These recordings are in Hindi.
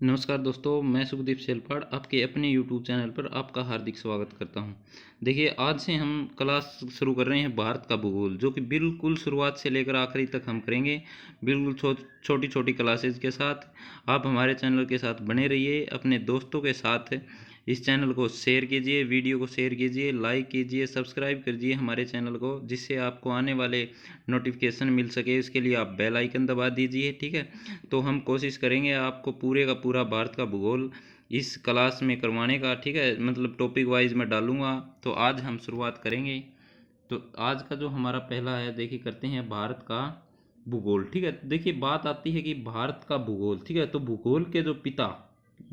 नमस्कार दोस्तों, मैं सुखदीप सेलपाड़ आपके अपने यूट्यूब चैनल पर आपका हार्दिक स्वागत करता हूं। देखिए, आज से हम क्लास शुरू कर रहे हैं भारत का भूगोल, जो कि बिल्कुल शुरुआत से लेकर आखिरी तक हम करेंगे। बिल्कुल छोटी छोटी क्लासेस के साथ आप हमारे चैनल के साथ बने रहिए। अपने दोस्तों के साथ इस चैनल को शेयर कीजिए, वीडियो को शेयर कीजिए, लाइक कीजिए, सब्सक्राइब कीजिए हमारे चैनल को, जिससे आपको आने वाले नोटिफिकेशन मिल सके। इसके लिए आप बेल आइकन दबा दीजिए, ठीक है। तो हम कोशिश करेंगे आपको पूरे का पूरा भारत का भूगोल इस क्लास में करवाने का, ठीक है। मतलब टॉपिक वाइज मैं डालूंगा। तो आज हम शुरुआत करेंगे। तो आज का जो हमारा पहला है, देखिए करते हैं भारत का भूगोल, ठीक है। देखिए, बात आती है कि भारत का भूगोल, ठीक है। तो भूगोल के जो पिता,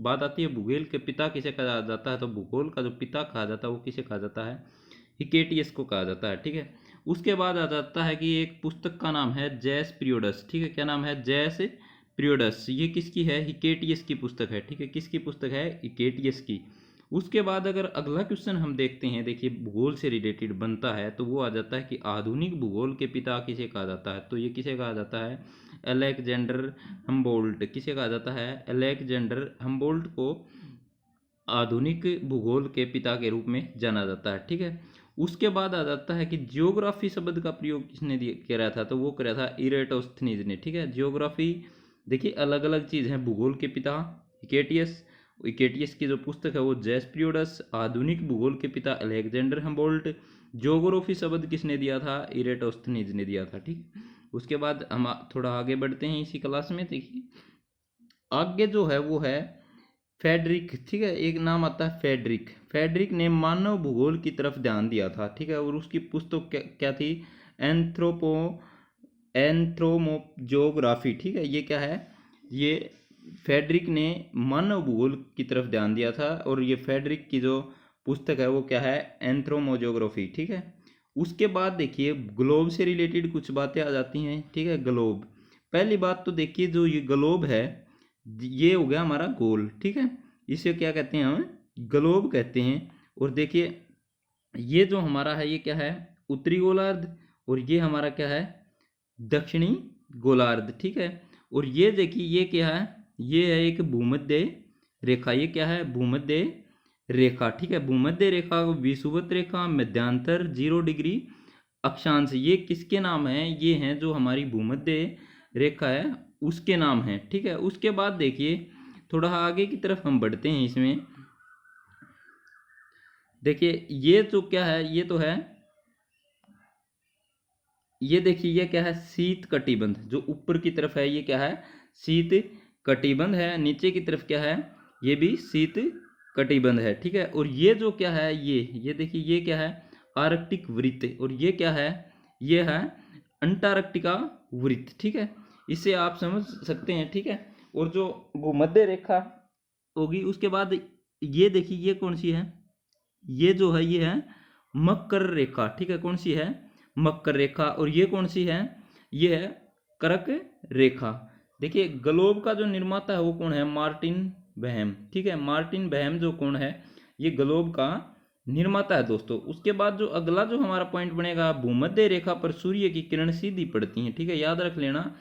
बात आती है भूगोल के पिता किसे कहा जाता है, तो भूगोल का जो पिता कहा जाता है वो किसे कहा जाता है, हिकेटियस को कहा जाता है, ठीक है। उसके बाद आ जाता है कि एक पुस्तक का नाम है जैस पीरियोडस, ठीक है। क्या नाम है? जैस पीरियोडस। ये किसकी है? हिकेटियस की पुस्तक है, ठीक है। किसकी पुस्तक है? हिकेटियस की। उसके बाद अगर अगला क्वेश्चन हम देखते हैं, देखिए भूगोल से रिलेटेड बनता है, तो वो आ जाता है कि आधुनिक भूगोल के पिता किसे कहा जाता है, तो ये किसे कहा जाता है? Alexander Humboldt. किसे कहा जाता है? अलेक्जेंडर हम्बोल्ट को आधुनिक भूगोल के पिता के रूप में जाना जाता है, ठीक है। उसके बाद आ जाता है कि जियोग्राफी शब्द का प्रयोग किसने करा था, तो वो करा था इरेटोस्थनीज ने, ठीक है। जियोग्राफी, देखिए अलग अलग चीज़ है। भूगोल के पिता इकेटियस, इकेटियस की जो पुस्तक है वो जैस पीरियोडस, आधुनिक भूगोल के पिता अलेक्जेंडर हम्बोल्ट, जियोग्राफी शब्द किसने दिया था? इरेटोस्थनीज ने दिया था, ठीक। उसके बाद हम थोड़ा आगे बढ़ते हैं इसी क्लास में। देखिए आगे जो है वो है फेडरिक, ठीक है। एक नाम आता है फेडरिक। फेडरिक ने मानव भूगोल की तरफ ध्यान दिया था, ठीक है। और उसकी पुस्तक क्या थी? एंथ्रोपो एंथ्रोमोजोग्राफी, ठीक है। ये क्या है? ये फेडरिक ने मानव भूगोल की तरफ ध्यान दिया था, और ये फेडरिक की जो पुस्तक है वो क्या है? एंथ्रोमोजोग्राफी, ठीक है। उसके बाद देखिए ग्लोब से रिलेटेड कुछ बातें आ जाती हैं, ठीक है। ग्लोब, पहली बात तो देखिए जो ये ग्लोब है, ये हो गया हमारा गोल, ठीक है। इसे क्या कहते हैं? हम ग्लोब कहते हैं। और देखिए ये जो हमारा है ये क्या है? उत्तरी गोलार्ध। और ये हमारा क्या है? दक्षिणी गोलार्ध, ठीक है। और ये देखिए ये क्या है? ये है एक भूमध्य रेखा। ये क्या है? भूमध्य रेखा, ठीक है। भूमध्य रेखा, विषुवत रेखा, मध्यांतर 0 डिग्री, अक्षांश, ये किसके नाम है? ये हैं जो हमारी भूमध्य रेखा है उसके नाम है, ठीक है। उसके बाद देखिए थोड़ा आगे की तरफ हम बढ़ते हैं इसमें। देखिए ये जो क्या है, ये तो है, ये देखिए ये क्या है? शीत कटिबंध। जो ऊपर की तरफ है ये क्या है? शीत कटिबंध है। नीचे की तरफ क्या है? ये भी शीत कटिबंध है, ठीक है। और ये जो क्या है, ये देखिए ये क्या है? आर्कटिक वृत्त। और ये क्या है? ये है अंटार्कटिका वृत्त, ठीक है। इसे आप समझ सकते हैं, ठीक है। और जो भूमध्य रेखा होगी उसके बाद ये देखिए ये कौन सी है? ये जो है ये है मकर रेखा, ठीक है। कौन सी है? मकर रेखा। और ये कौन सी है? ये है कर्क रेखा। देखिए ग्लोब का जो निर्माता है वो कौन है? मार्टिन बहम, ठीक है। मार्टिन बहम जो कौन है? ये ग्लोब का निर्माता है दोस्तों। उसके बाद जो अगला जो हमारा पॉइंट बनेगा, भूमध्य रेखा पर सूर्य की किरण सीधी पड़ती है, ठीक है। याद रख लेना,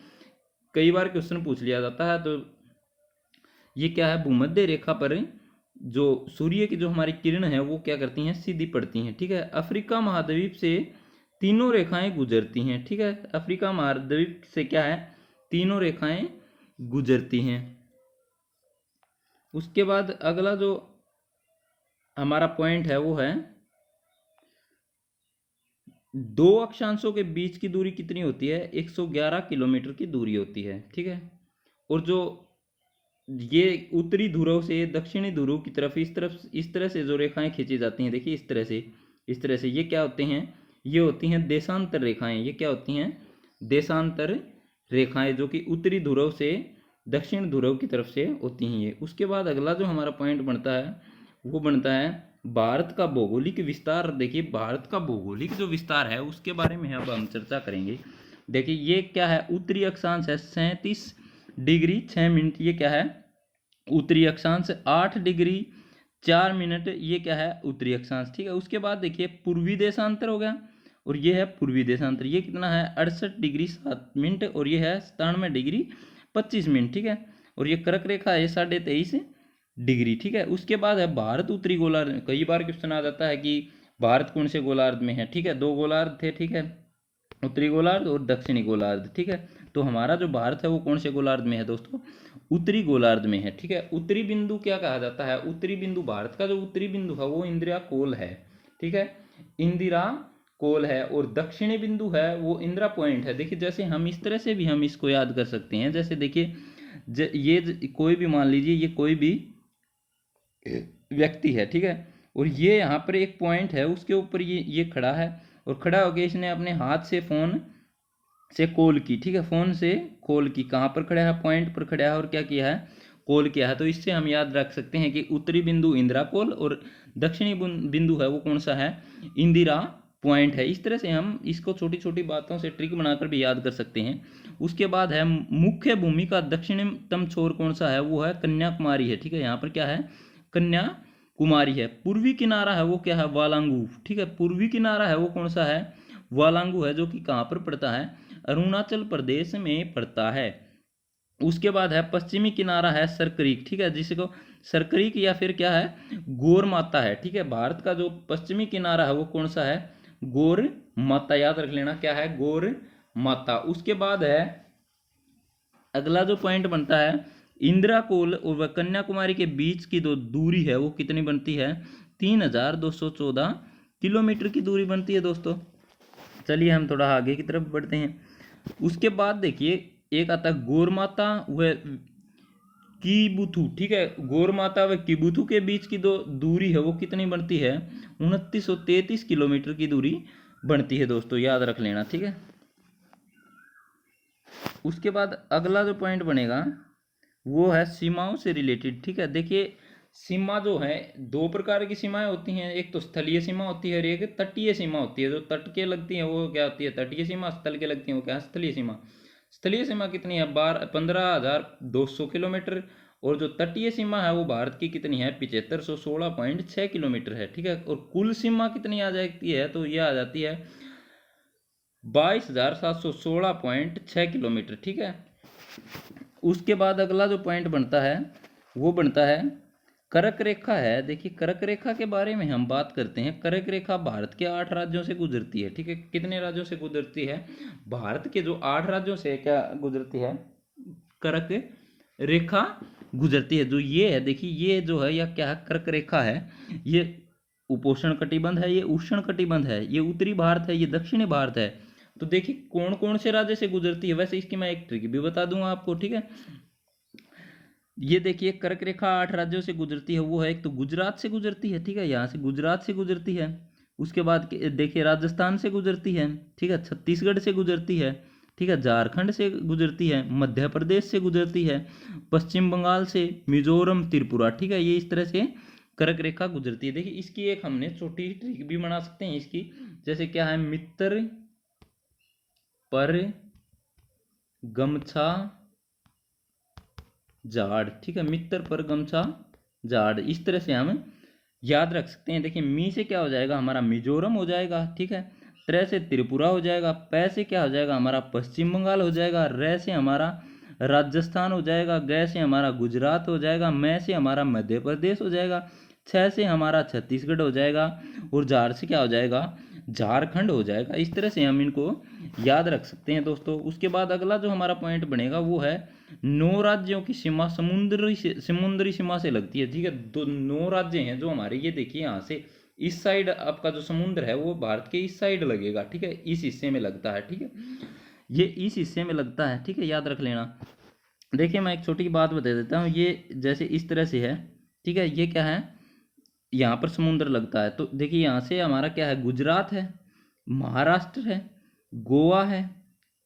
कई बार क्वेश्चन पूछ लिया जाता है। तो ये क्या है? भूमध्य रेखा पर जो सूर्य की जो हमारी किरण है वो क्या करती हैं? सीधी पड़ती हैं, ठीक है। अफ्रीका महाद्वीप से तीनों रेखाएं गुजरती हैं, ठीक है। अफ्रीका महाद्वीप से क्या है? तीनों रेखाएं गुजरती हैं। उसके बाद अगला जो हमारा पॉइंट है वो है, दो अक्षांशों के बीच की दूरी कितनी होती है? 111 किलोमीटर की दूरी होती है, ठीक है। और जो ये उत्तरी ध्रुव से दक्षिणी ध्रुव की तरफ इस तरह से जो रेखाएं खींची जाती हैं, देखिए इस तरह से ये क्या होते हैं? ये होती हैं देशांतर रेखाएं। ये क्या होती हैं? देशांतर रेखाएं, जो कि उत्तरी ध्रुव से दक्षिण ध्रुव की तरफ से होती हैं ये। उसके बाद अगला जो हमारा पॉइंट बनता है वो बनता है भारत का भौगोलिक विस्तार। देखिए भारत का भौगोलिक जो विस्तार है उसके बारे में अब हम चर्चा करेंगे। देखिए ये क्या है? उत्तरी अक्षांश है 37 डिग्री 6 मिनट, ये क्या है? उत्तरी अक्षांश। 8 डिग्री 4 मिनट, ये क्या है? उत्तरी अक्षांश, ठीक है। उसके बाद देखिए पूर्वी देशांतर हो गया, और ये है पूर्वी देशांतर। ये कितना है? 68 डिग्री 7 मिनट, और ये है 97 डिग्री 25 मिनट, ठीक है। और ये कर्क रेखा है 23.5 डिग्री, ठीक है। उसके बाद है भारत उत्तरी गोलार्ध। कई बार क्वेश्चन आ जाता है कि भारत कौन से गोलार्ध में है, ठीक है। 2 गोलार्ध थे, ठीक है, उत्तरी गोलार्ध और दक्षिणी गोलार्ध, ठीक है। तो हमारा जो भारत है वो कौन से गोलार्ध में है दोस्तों, उत्तरी गोलार्ध में है, ठीक है। उत्तरी बिंदु क्या कहा जाता है, उत्तरी बिंदु, भारत का जो उत्तरी बिंदु है वो इंदिरा कोल है, ठीक है, इंदिरा कोल है। और दक्षिणी बिंदु है वो इंदिरा पॉइंट है। देखिए जैसे हम इस तरह से भी हम इसको याद कर सकते हैं, जैसे देखिए ये कोई भी मान लीजिए ये कोई भी व्यक्ति है, ठीक है, और ये यहाँ पर एक पॉइंट है, उसके ऊपर ये खड़ा है, और खड़ा होकर इसने अपने हाथ से फोन से कॉल की, ठीक है, फोन से कॉल की, कहाँ पर खड़ा है, पॉइंट पर खड़ा है, और क्या किया है, कॉल किया है। तो इससे हम याद रख सकते हैं कि उत्तरी बिंदु इंदिरा कोल और दक्षिणी बिंदु है वो कौन सा है, इंदिरा पॉइंट है। इस तरह से हम इसको छोटी छोटी बातों से ट्रिक बनाकर भी याद कर सकते हैं। उसके बाद है मुख्य भूमि का दक्षिणतम छोर कौन सा है, वो है कन्याकुमारी है, ठीक है। यहाँ पर क्या है, कन्याकुमारी है। पूर्वी किनारा है वो क्या है, वालांगू, ठीक है। पूर्वी किनारा है वो कौन सा है, वालांगू है, जो कि कहाँ पर पड़ता है, अरुणाचल प्रदेश में पड़ता है। उसके बाद है पश्चिमी किनारा है सरक्रीक, ठीक है, जिसको सरक्रीक या फिर क्या है, गौर माता है, ठीक है। भारत का जो पश्चिमी किनारा है वो कौन सा है, गौर माता, याद रख लेना क्या है, गौर माता। उसके बाद है अगला जो पॉइंट बनता है, इंदिरा कोल और कन्याकुमारी के बीच की जो दूरी है वो कितनी बनती है, 3214 किलोमीटर की दूरी बनती है दोस्तों। चलिए हम थोड़ा आगे की तरफ बढ़ते हैं। उसके बाद देखिए एक आता है गौर माता व कीबुथु, ठीक है। गौर माता व कीबुथु के बीच की जो दूरी है वो कितनी बनती है, 2933 किलोमीटर की दूरी बनती है दोस्तों, याद रख लेना, ठीक है। उसके बाद अगला जो पॉइंट बनेगा वो है सीमाओं से रिलेटेड, ठीक है। देखिए सीमा जो है, 2 प्रकार की सीमाएं होती हैं, एक तो स्थलीय सीमा होती है और एक तटीय सीमा होती है। जो तट के लगती है वो क्या होती है, तटीय सीमा, स्थल के लगती है वो क्या है, स्थलीय सीमा। स्थलीय सीमा कितनी है, 15,200 किलोमीटर, और जो तटीय सीमा है वो भारत की कितनी है, 7516.6 किलोमीटर है, ठीक है। और कुल सीमा कितनी आ जाती है, तो ये आ जाती है 22,716.6 किलोमीटर, ठीक है। उसके बाद अगला जो पॉइंट बनता है वो बनता है कर्क रेखा है। देखिए कर्क रेखा के बारे में हम बात करते हैं। कर्क रेखा भारत के 8 राज्यों से गुजरती है, ठीक है। कितने राज्यों से गुजरती है, भारत के जो 8 राज्यों से क्या गुजरती है, कर्क रेखा गुजरती है। जो ये है देखिए ये जो है या क्या है, कर्क रेखा है, ये उपोष्ण कटिबंध है, ये उष्ण कटिबंध है, ये उत्तरी भारत है, ये दक्षिणी भारत है। तो देखिए कौन कौन से राज्य से गुजरती है, वैसे इसकी मैं एक ट्रिक भी बता दूंगा आपको, ठीक है। ये देखिए कर्क रेखा 8 राज्यों से गुजरती है, वो है एक तो गुजरात से गुजरती है, ठीक है, यहाँ से गुजरात से गुजरती है। उसके बाद देखिए राजस्थान से गुजरती है, ठीक है, छत्तीसगढ़ से गुजरती है, ठीक है, झारखंड से गुजरती है, मध्य प्रदेश से गुजरती है, पश्चिम बंगाल से, मिजोरम, त्रिपुरा, ठीक है। ये इस तरह से कर्क रेखा गुजरती है। देखिए इसकी एक हमने छोटी ट्रिक भी बना सकते हैं इसकी, जैसे क्या है, मित्र पर गमछा झाड़, ठीक है, मित्र पर गमछा झाड़, इस तरह से हम याद रख सकते हैं। देखिए मी से क्या हो जाएगा, हमारा मिजोरम हो जाएगा, ठीक है। त्रै से त्रिपुरा हो जाएगा, पै से क्या हो जाएगा, हमारा पश्चिम बंगाल हो जाएगा, रै से हमारा राजस्थान हो जाएगा, गै से हमारा गुजरात हो जाएगा, मै से हमारा मध्य प्रदेश हो जाएगा, छः से हमारा छत्तीसगढ़ हो जाएगा, और झाड़ से क्या हो जाएगा, झारखंड हो जाएगा। इस तरह से हम इनको याद रख सकते हैं दोस्तों। उसके बाद अगला जो हमारा पॉइंट बनेगा वो है 9 राज्यों की सीमा समुद्री सीमा से लगती है, ठीक है। 9 राज्य हैं जो हमारे, ये देखिए यहाँ से इस साइड आपका जो समुद्र है वो भारत के इस साइड लगेगा, ठीक है, इस हिस्से में लगता है, ठीक है, ये इस हिस्से में लगता है, ठीक है, याद रख लेना। देखिए मैं एक छोटी बात बता देता हूँ, ये जैसे इस तरह से है, ठीक है, ये क्या है, यहाँ पर समुद्र लगता है। तो देखिए यहाँ से हमारा क्या है, गुजरात है, महाराष्ट्र है, गोवा है,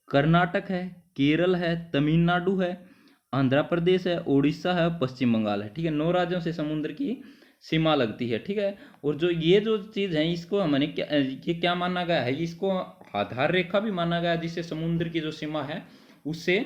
कर्नाटक है, केरल है, तमिलनाडु है, आंध्र प्रदेश है, उड़ीसा है, पश्चिम बंगाल है, ठीक है। 9 राज्यों से समुद्र की सीमा लगती है, ठीक है। और जो ये जो चीज़ है इसको हमने ये क्या माना गया है, इसको आधार रेखा भी माना गया है, जिससे समुद्र की जो सीमा है उससे,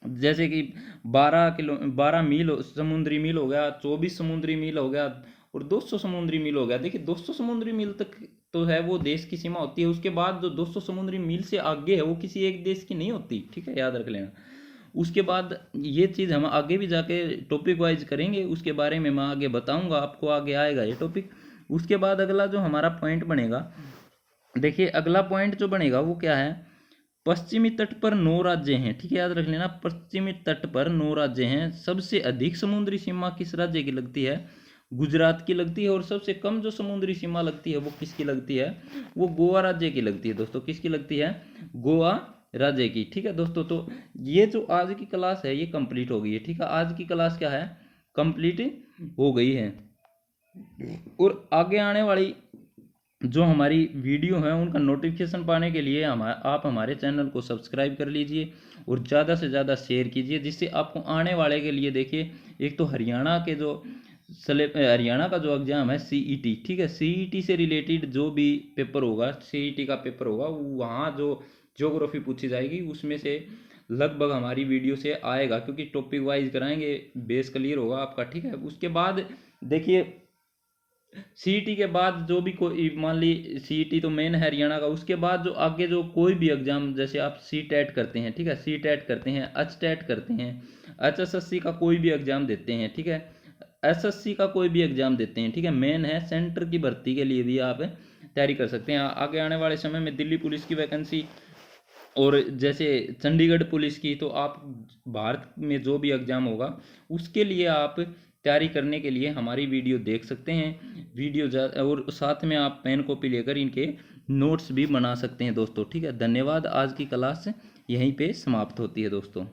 जैसे कि 12 मील समुद्री मील हो गया, 24 समुद्री मील हो गया, और 200 समुद्री मील हो गया। देखिए 200 समुद्री मील तक तो है वो देश की सीमा होती है, उसके बाद जो 200 समुद्री मील से आगे है वो किसी एक देश की नहीं होती, ठीक है, याद रख लेना। उसके बाद ये चीज़ हम आगे भी जाके टॉपिक वाइज करेंगे, उसके बारे में मैं आगे बताऊंगा आपको, आगे आएगा ये टॉपिक। उसके बाद अगला जो हमारा पॉइंट बनेगा, देखिए अगला पॉइंट जो बनेगा वो क्या है, पश्चिमी तट पर 9 राज्य हैं, ठीक है, याद रख लेना, पश्चिमी तट पर 9 राज्य हैं। सबसे अधिक समुद्री सीमा किस राज्य की लगती है, गुजरात की लगती है। और सबसे कम जो समुद्री सीमा लगती है वो किसकी लगती है, वो गोवा राज्य की लगती है दोस्तों। किसकी लगती है, गोवा राज्य की, ठीक है दोस्तों। तो ये जो आज की क्लास है ये कंप्लीट हो गई है, ठीक है, आज की क्लास क्या है, कंप्लीट हो गई है। और आगे आने वाली जो हमारी वीडियो है उनका नोटिफिकेशन पाने के लिए आप हमारे चैनल को सब्सक्राइब कर लीजिए और ज़्यादा से ज़्यादा शेयर कीजिए, जिससे आपको आने वाले के लिए, देखिए एक तो हरियाणा के जो हरियाणा का जो एग्ज़ाम है सीईटी, ठीक है, सीईटी से रिलेटेड जो भी पेपर होगा, सीईटी का पेपर होगा, वहाँ जो ज्योग्राफी पूछी जाएगी उसमें से लगभग हमारी वीडियो से आएगा, क्योंकि टॉपिक वाइज कराएंगे, बेस क्लियर होगा आपका, ठीक है। उसके बाद देखिए सीईटी के बाद जो भी कोई, मान ली सीईटी तो मेन है हरियाणा का, उसके बाद जो आगे जो कोई भी एग्जाम, जैसे आप सी टेट करते हैं, ठीक है, सी टेट करते हैं, एच टेट करते हैं, एचएसएससी का कोई भी एग्जाम देते हैं, ठीक है, एसएससी का कोई भी एग्जाम देते हैं, ठीक है, मेन है, सेंटर की भर्ती के लिए भी आप तैयारी कर सकते हैं। आगे आने वाले समय में दिल्ली पुलिस की वैकेंसी और जैसे चंडीगढ़ पुलिस की, तो आप भारत में जो भी एग्ज़ाम होगा उसके लिए आप तैयारी करने के लिए हमारी वीडियो देख सकते हैं। और साथ में आप पेन कॉपी लेकर इनके नोट्स भी बना सकते हैं दोस्तों, ठीक है। धन्यवाद, आज की क्लास यहीं पे समाप्त होती है दोस्तों।